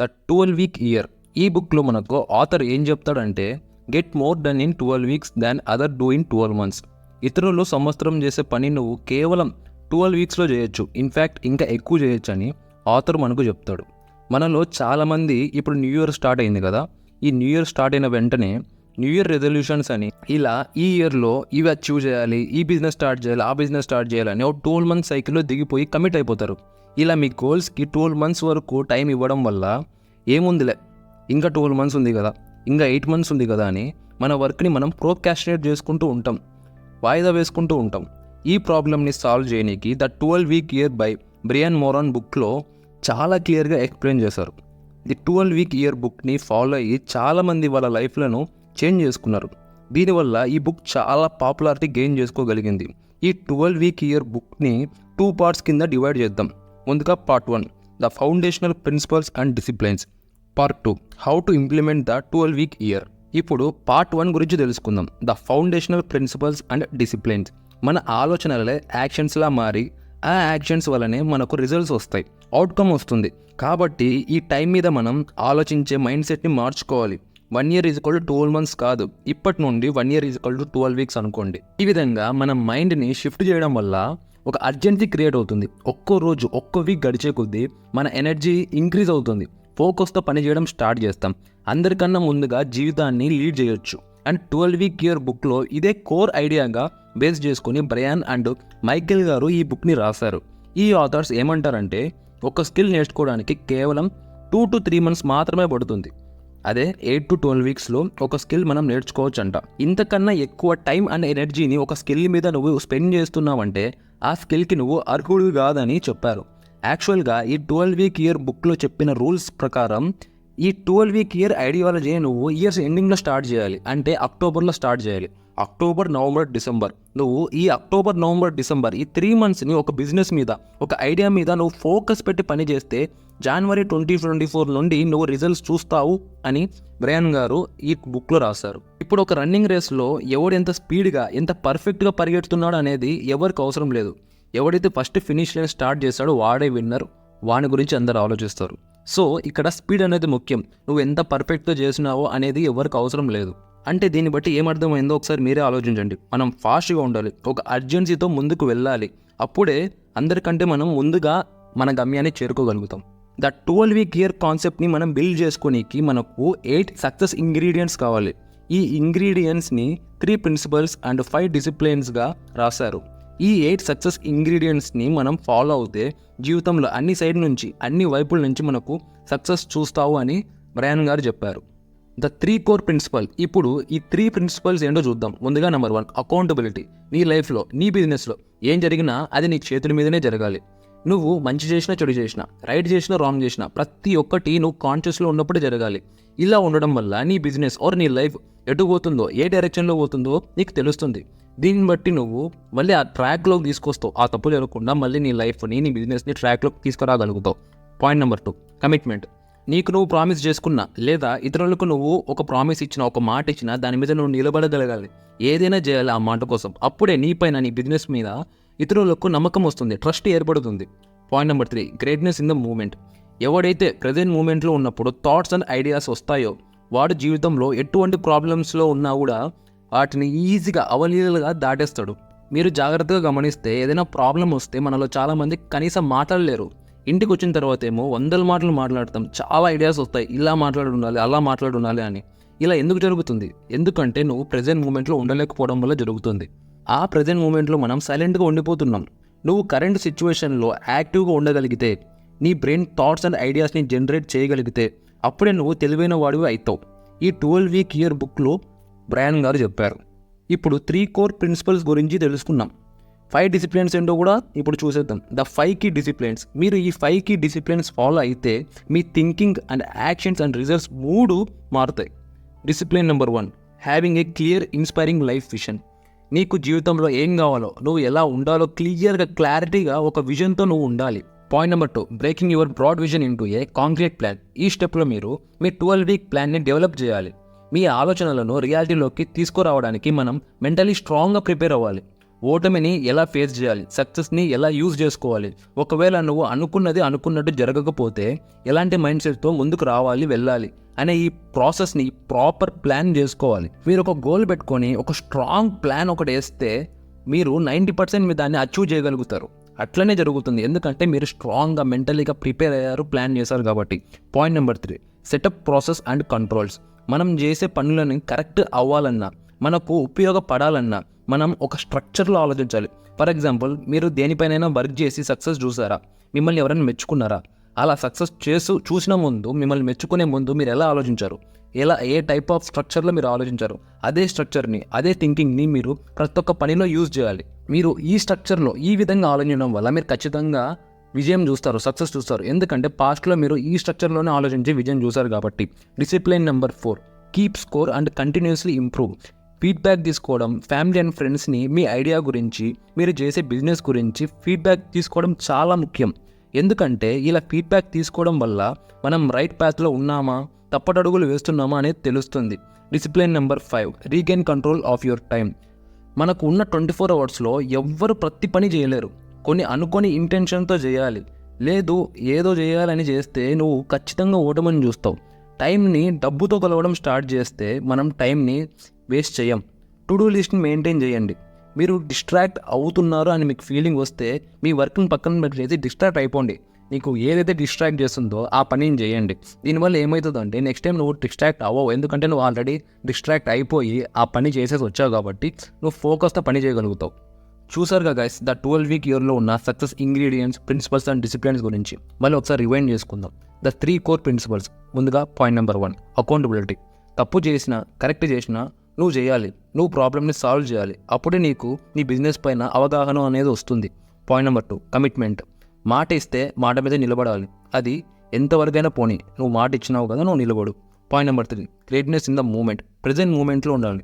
The 12-week year. ఈ బుక్లో మనకు ఆథర్ ఏం చెప్తాడంటే, get more done in 12 weeks than other do in 12 months. ఇతరులు సంవత్సరం చేసే పని నువ్వు కేవలం 12 వీక్స్లో చేయొచ్చు, ఇన్ఫ్యాక్ట్ ఇంకా ఎక్కువ చేయొచ్చు అని ఆథర్ మనకు చెప్తాడు. మనలో చాలామంది ఇప్పుడు న్యూ ఇయర్ స్టార్ట్ అయింది కదా, ఈ న్యూ ఇయర్ స్టార్ట్ అయిన వెంటనే న్యూ ఇయర్ రెజల్యూషన్స్ అని ఇలా ఈ ఇయర్లో ఇవి అచీవ్ చేయాలి, ఈ బిజినెస్ స్టార్ట్ చేయాలి, ఆ బిజినెస్ స్టార్ట్ చేయాలని ఒక 12 months సైకిల్లో దిగిపోయి కమిట్ అయిపోతారు. ఇలా మీ గోల్స్కి 12 months వరకు టైం ఇవ్వడం వల్ల ఏముందిలే, ఇంకా 12 months ఉంది కదా, ఇంకా 8 months ఉంది కదా అని మన వర్క్ని మనం ప్రోకాస్టినేట్ చేసుకుంటూ ఉంటాం, వాయిదా వేసుకుంటూ ఉంటాం. ఈ ప్రాబ్లమ్ని సాల్వ్ చేయడానికి the 12-week year by Brian moron బుక్లో చాలా క్లియర్గా ఎక్స్ప్లెయిన్ చేశారు. ది 12-week ఇయర్ బుక్ని ఫాలో అయ్యి చాలామంది వాళ్ళ లైఫ్లను చేంజ్ చేసుకున్నారు. దీనివల్ల ఈ బుక్ చాలా పాపులారిటీ గెయిన్ చేసుకోగలిగింది. ఈ 12-week ఇయర్ బుక్ని 2 parts కింద డివైడ్ చేద్దాం. ముందుగా part 1 the foundational principles and disciplines, part 2 how to implement the 12-week year. ఇప్పుడు పార్ట్ 1 గురించి తెలుసుకుందాం. The foundational principles and disciplines. మన ఆలోచనలే యాక్షన్స్లా మారి ఆ యాక్షన్స్ వల్లనే మనకు రిజల్ట్స్ వస్తాయి, అవుట్కమ్ వస్తుంది. కాబట్టి ఈ టైం మీద మనం ఆలోచించే మైండ్ సెట్ని మార్చుకోవాలి. 1 year is equal to 12 months కాదు, ఇప్పటి నుండి 1 year is equal to 12 weeks అనుకోండి. ఈ విధంగా మన మైండ్ని షిఫ్ట్ చేయడం వల్ల ఒక అర్జెన్సీ క్రియేట్ అవుతుంది. ఒక్కో రోజు ఒక్కో వీక్ గడిచే కొద్దీ మన ఎనర్జీ ఇంక్రీజ్ అవుతుంది, ఫోకస్తో పని చేయడం స్టార్ట్ చేస్తాం, అందరికన్నా ముందుగా జీవితాన్ని లీడ్ చేయొచ్చు. అండ్ 12-week ఇయర్ బుక్లో ఇదే కోర్ ఐడియాగా బేస్ చేసుకుని బ్రయాన్ అండ్ మైకేల్ గారు ఈ బుక్ని రాశారు. ఈ ఆథర్స్ ఏమంటారంటే, ఒక స్కిల్ నేర్చుకోవడానికి కేవలం 2 to 3 months మాత్రమే పడుతుంది, అదే 8 to 12 weeksలో ఒక స్కిల్ మనం నేర్చుకోవచ్చు అంట. ఇంతకన్నా ఎక్కువ టైం అండ్ ఎనర్జీని ఒక స్కిల్ మీద నువ్వు స్పెండ్ చేస్తున్నావంటే ఆ స్కిల్కి నువ్వు అర్హుడు కాదని చెప్పారు. యాక్చువల్గా ఈ 12-week ఇయర్ బుక్లో చెప్పిన రూల్స్ ప్రకారం ఈ 12-week ఇయర్ ఐడియాలజీ నువ్వు ఇయర్స్ ఎండింగ్లో స్టార్ట్ చేయాలి, అంటే అక్టోబర్లో స్టార్ట్ చేయాలి. అక్టోబర్, నవంబర్, డిసెంబర్, నువ్వు ఈ అక్టోబర్, నవంబర్, డిసెంబర్ ఈ 3 monthsని ఒక బిజినెస్ మీద, ఒక ఐడియా మీద నువ్వు ఫోకస్ పెట్టి పని చేస్తే January 2024 నుండి నువ్వు రిజల్ట్స్ చూస్తావు అని బ్రయాన్ గారు ఈ బుక్లో రాశారు. ఇప్పుడు ఒక రన్నింగ్ రేస్లో ఎవడు ఎంత స్పీడ్గా, ఎంత పర్ఫెక్ట్గా పరిగెడుతున్నాడు అనేది ఎవరికి అవసరం లేదు. ఎవడైతే ఫస్ట్ ఫినిష్ లైన్ స్టార్ట్ చేశాడో వాడే విన్నర్, వాని గురించి అందరూ ఆలోచిస్తారు. సో ఇక్కడ స్పీడ్ అనేది ముఖ్యం, నువ్వు ఎంత పర్ఫెక్ట్గా చేసినావో అనేది ఎవరికి అవసరం లేదు. అంటే దీన్ని బట్టి ఏమర్థమైందో ఒకసారి మీరే ఆలోచించండి. మనం ఫాస్ట్గా ఉండాలి, ఒక అర్జెన్సీతో ముందుకు వెళ్ళాలి, అప్పుడే అందరికంటే మనం ముందుగా మన గమ్యాన్ని చేరుకోగలుగుతాం. ద 12-week ఇయర్ కాన్సెప్ట్ని మనం బిల్డ్ చేసుకోనికి మనకు 8 సక్సెస్ ఇంగ్రీడియంట్స్ కావాలి. ఈ ఇంగ్రీడియంట్స్ని 3 principles అండ్ 5 disciplinesగా రాశారు. ఈ 8 సక్సెస్ ఇంగ్రీడియంట్స్ని మనం ఫాలో అవుతే జీవితంలో అన్ని సైడ్ నుంచి, అన్ని వైపుల నుంచి మనకు సక్సెస్ చూస్తావు అని బ్రయాన్ గారు చెప్పారు. The 3 core principles. ఇప్పుడు ఈ 3 principles ఏంటో చూద్దాం. ముందుగా నెంబర్ 1 అకౌంటబిలిటీ. నీ లైఫ్లో, నీ బిజినెస్లో ఏం జరిగినా అది నీ చేతుల మీదనే జరగాలి. నువ్వు మంచి చేసినా, చెడు చేసినా, రైట్ చేసినా, రాంగ్ చేసినా, ప్రతి ఒక్కటి నువ్వు కాన్షియస్లో ఉన్నప్పుడు జరగాలి. ఇలా ఉండడం వల్ల నీ బిజినెస్ ఆర్ నీ లైఫ్ ఎటు పోతుందో, ఏ డైరెక్షన్లో పోతుందో నీకు తెలుస్తుంది. దీన్ని బట్టి నువ్వు మళ్ళీ ఆ ట్రాక్లోకి తీసుకొస్తావు, ఆ తప్పు జరగకుండా మళ్ళీ నీ లైఫ్ని, నీ బిజినెస్ని ట్రాక్లోకి తీసుకురాగలుగుతావు. Point number 2 commitment. నీకు నువ్వు ప్రామిస్ చేసుకున్నా, లేదా ఇతరులకు నువ్వు ఒక ప్రామిస్ ఇచ్చినా, ఒక మాట ఇచ్చినా, దాని మీద నువ్వు నిలబడగలగాలి. ఏదైనా చేయాలి ఆ మాట కోసం. అప్పుడే నీ పైన, నీ బిజినెస్ మీద ఇతరులకు నమ్మకం వస్తుంది, ట్రస్ట్ ఏర్పడుతుంది. Point number 3 greatness in the moment. ఎవడైతే ప్రజెంట్ మూమెంట్లో ఉన్నప్పుడు థాట్స్ అండ్ ఐడియాస్ వస్తాయో వాడు జీవితంలో ఎటువంటి ప్రాబ్లమ్స్లో ఉన్నా కూడా వాటిని ఈజీగా, అవలీలగా దాటేస్తాడు. మీరు జాగ్రత్తగా గమనిస్తే ఏదైనా ప్రాబ్లం వస్తే మనలో చాలామంది కనీసం మాట్లాడలేరు. ఇంటికి వచ్చిన తర్వాత ఏమో 100 మాటలు మాట్లాడతాం, చాలా ఐడియాస్ వస్తాయి, ఇలా మాట్లాడి ఉండాలి, అలా మాట్లాడి ఉండాలి అని. ఇలా ఎందుకు జరుగుతుంది? ఎందుకంటే నువ్వు ప్రజెంట్ మూమెంట్లో ఉండలేకపోవడం వల్ల జరుగుతుంది. ఆ ప్రజెంట్ మూమెంట్లో మనం సైలెంట్గా ఉండిపోతున్నాం. నువ్వు కరెంట్ సిచ్యువేషన్లో యాక్టివ్గా ఉండగలిగితే, నీ బ్రెయిన్ థాట్స్ అండ్ ఐడియాస్ని జనరేట్ చేయగలిగితే అప్పుడే నువ్వు తెలివైన వాడివి అవుతావు. ఈ 12-week ఇయర్ బుక్లో బ్రయాన్ గారు చెప్పారు. ఇప్పుడు 3 core principles గురించి తెలుసుకున్నాం. 5 disciplines ఏంటో కూడా ఇప్పుడు చూసేద్దాం. The 5 key disciplines. మీరు ఈ 5 key disciplines ఫాలో అయితే మీ thinking and actions and results 3 మారుతాయి. Discipline number 1 having a clear inspiring life vision. నీకు జీవితంలో ఏం కావాలో, నువ్వు ఎలా ఉండాలో క్లియర్గా, క్లారిటీగా ఒక విజన్తో నువ్వు ఉండాలి. Point number 2 breaking your broad vision into a concrete plan. ఈ స్టెప్లో మీరు మీ 12-week ప్లాన్ని డెవలప్ చేయాలి. మీ ఆలోచనలను రియాలిటీలోకి తీసుకురావడానికి మనం మెంటలీ స్ట్రాంగ్గా ప్రిపేర్ అవ్వాలి. ఓటమిని ఎలా ఫేస్ చేయాలి, సక్సెస్ని ఎలా యూజ్ చేసుకోవాలి, ఒకవేళ నువ్వు అనుకున్నది అనుకున్నట్టు జరగకపోతే ఎలాంటి మైండ్ సెట్తో ముందుకు రావాలి వెళ్ళాలి అనే ఈ ప్రాసెస్ని ప్రాపర్ ప్లాన్ చేసుకోవాలి. మీరు ఒక గోల్ పెట్టుకొని ఒక స్ట్రాంగ్ ప్లాన్ ఒకటి వేస్తే మీరు 90% మీరు దాన్ని అచీవ్ చేయగలుగుతారు. అట్లనే జరుగుతుంది, ఎందుకంటే మీరు స్ట్రాంగ్గా మెంటలీగా ప్రిపేర్ అయ్యారు, ప్లాన్ చేశారు కాబట్టి. Point number 3, setup process and controls. మనం చేసే పనులని కరెక్ట్ అవ్వాలన్నా, మనకు ఉపయోగపడాలన్నా మనం ఒక స్ట్రక్చర్లో ఆలోచించాలి. ఫర్ ఎగ్జాంపుల్, మీరు దేనిపైనైనా వర్క్ చేసి సక్సెస్ చూసారా, మిమ్మల్ని ఎవరైనా మెచ్చుకున్నారా? అలా సక్సెస్ చూసిన ముందు, మిమ్మల్ని మెచ్చుకునే ముందు మీరు ఎలా ఆలోచించారు, ఏ టైప్ ఆఫ్ స్ట్రక్చర్లో మీరు ఆలోచించారు, అదే స్ట్రక్చర్ని, అదే థింకింగ్ని మీరు ప్రతి ఒక్క పనిలో యూజ్ చేయాలి. మీరు ఈ స్ట్రక్చర్లో ఈ విధంగా ఆలోచించడం వల్ల మీరు ఖచ్చితంగా విజయం చూస్తారు, సక్సెస్ చూస్తారు. ఎందుకంటే పాస్ట్లో మీరు ఈ స్ట్రక్చర్లోనే ఆలోచించి విజయం చూసారు కాబట్టి. Discipline number 4, keep score and continuously improve. Feedback తీసుకోవడం, ఫ్యామిలీ అండ్ ఫ్రెండ్స్ని మీ ఐడియా గురించి, మీరు చేసే బిజినెస్ గురించి ఫీడ్బ్యాక్ తీసుకోవడం చాలా ముఖ్యం. ఎందుకంటే ఇలా ఫీడ్బ్యాక్ తీసుకోవడం వల్ల మనం రైట్ పాత్లో ఉన్నామా, తప్పటడుగులు వేస్తున్నామా అనేది తెలుస్తుంది. Discipline number 5, regain control of your time. మనకు ఉన్న 24 అవర్స్లో ఎవ్వరు ప్రతి పని చేయలేరు. కొన్ని అనుకొని ఇంటెన్షన్తో చేయాలి. లేదు ఏదో చేయాలని చేస్తే నువ్వు ఖచ్చితంగా ఓటమని చూస్తావు. టైంని డబ్బుతో కొలవడం స్టార్ట్ చేస్తే మనం టైంని వేస్ట్ చేయం. టు డూ లిస్ట్ని మెయింటైన్ చేయండి. మీరు డిస్ట్రాక్ట్ అవుతున్నారు అని మీకు ఫీలింగ్ వస్తే మీ వర్క్ని పక్కన పెట్టేసి డిస్ట్రాక్ట్ అయిపోండి. నీకు ఏదైతే డిస్ట్రాక్ట్ చేస్తుందో ఆ పనిని చేయండి. దీనివల్ల ఏమవుతుందంటే నెక్స్ట్ టైం నువ్వు డిస్ట్రాక్ట్ అవ్వవు, ఎందుకంటే నువ్వు ఆల్రెడీ డిస్ట్రాక్ట్ అయిపోయి ఆ పని చేసేసి వచ్చావు కాబట్టి నువ్వు ఫోకస్తో పని చేయగలుగుతావు. చూసారుగా గైస్, ద 12-week ఇయర్లో ఉన్న success ingredients, principles and disciplines గురించి మళ్ళీ ఒకసారి రివైండ్ చేసుకుందాం. The 3 core principles. ముందుగా పాయింట్ నెంబర్ 1, అకౌంటబిలిటీ. తప్పు చేసినా కరెక్ట్ చేసినా నువ్వు చేయాలి, నువ్వు ప్రాబ్లమ్ని సాల్వ్ చేయాలి. అప్పుడే నీకు నీ బిజినెస్ పైన అవగాహన అనేది వస్తుంది. Point number 2, commitment. మాట ఇస్తే మాట మీద నిలబడాలి. అది ఎంతవరకైనా పోనీ, నువ్వు మాట ఇచ్చినావు కదా, నువ్వు నిలబడు. Point number 3, greatness in the moment. Present మూమెంట్లో ఉండాలి.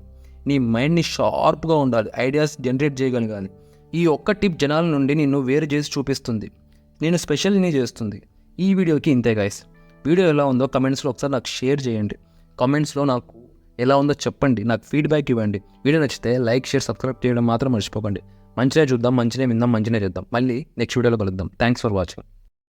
నీ మైండ్ని షార్ప్గా ఉండాలి, ఐడియాస్ జనరేట్ చేయగలగాలి. ఈ ఒక్క టిప్ జనాల నుండి నిన్ను వేరు చేసి చూపిస్తుంది, నేను స్పెషల్ని చేస్తుంది. ఈ వీడియోకి ఇంతే గైస్. వీడియో ఎలా ఉందో కమెంట్స్లో ఒకసారి నాకు షేర్ చేయండి. కమెంట్స్లో నాకు ఎలా ఉందో చెప్పండి, నాకు ఫీడ్బ్యాక్ ఇవ్వండి. వీడియో నచ్చితే లైక్, షేర్, సబ్స్క్రైబ్ చేయడం మాత్రం మర్చిపోకండి. మంచిగా చూద్దాం, మంచిగా విందాం, మంచిగా చేద్దాం. మళ్ళీ నెక్స్ట్ వీడియోలో కలుద్దాం. Thanks for watching.